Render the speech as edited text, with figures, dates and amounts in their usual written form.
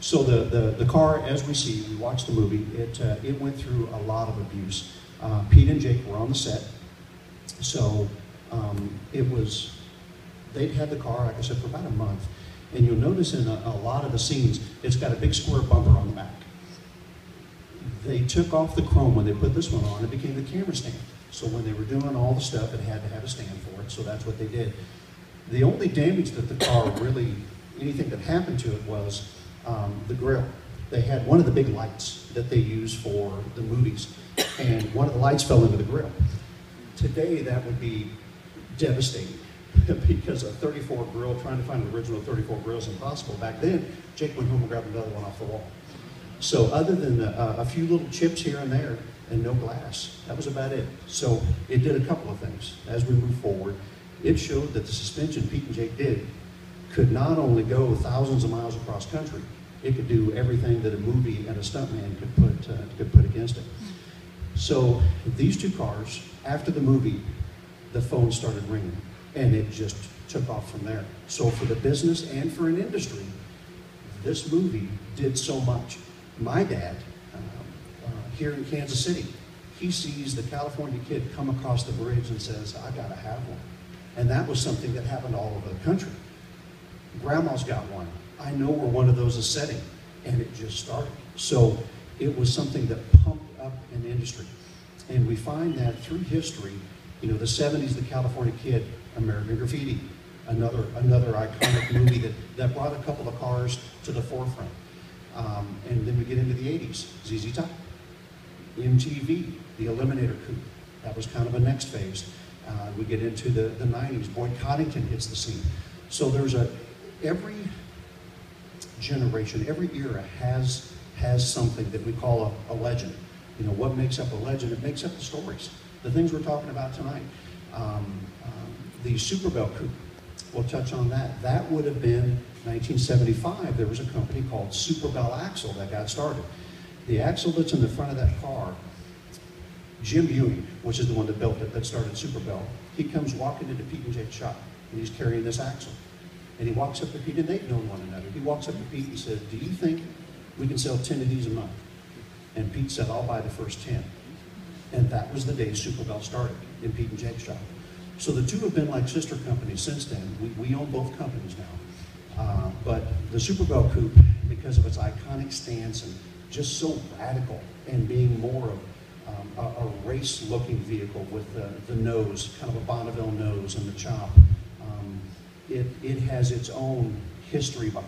So the car, as we see, we watched the movie, it went through a lot of abuse. Pete and Jake were on the set, so they'd had the car, like I said, for about a month. And you'll notice in a lot of the scenes, it's got a big square bumper on the back. They took off the chrome when they put this one on. It became the camera stand. So when they were doing all the stuff, it had to have a stand for it, so that's what they did. The only damage that the car really, anything that happened to it was the grill. They had one of the big lights that they use for the movies, and one of the lights fell into the grill. Today, that would be devastating because a 34 grill, trying to find an original 34 grill is impossible. Back then, Jake went home and grabbed another one off the wall. So other than a few little chips here and there and no glass, that was about it. So it did a couple of things. As we move forward, it showed that the suspension Pete and Jake did could not only go thousands of miles across country, it could do everything that a movie and a stuntman could put against it. So these two cars, after the movie, the phone started ringing, and it just took off from there. So for the business and for an industry, this movie did so much. My dad, here in Kansas City, he sees the California kid come across the bridge and says, I gotta have one. And that was something that happened all over the country. Grandma's got one. I know where one of those is setting, and it just started. So it was something that pumped up an industry. And we find that through history, the 70s, the California Kid, American Graffiti, another iconic movie that brought a couple of cars to the forefront. And then we get into the 80s, ZZ Top, MTV, the Eliminator Coupe. That was kind of a next phase. We get into the 90s, Boyd Coddington hits the scene. So there's every generation, every era has something that we call a legend. What makes up a legend? It makes up the stories, the things we're talking about tonight. The Super Bell Coupe, we'll touch on that. That would have been 1975. There was a company called Super Bell Axle that got started. The axle that's in the front of that car, Jim Ewing, which is the one that built it, that started Super Bell, he comes walking into Pete and Jake's shop, and he's carrying this axle. And he walks up to Pete, and they've known one another. He walks up to Pete and says, do you think we can sell 10 of these a month? And Pete said, I'll buy the first 10. And that was the day Super Bell started in Pete and Jake's shop. So the two have been like sister companies since then. We own both companies now. But the Super Bell Coupe, because of its iconic stance and just so radical and being more of a race-looking vehicle with the nose, kind of a Bonneville nose and the chop, it has its own history behind it.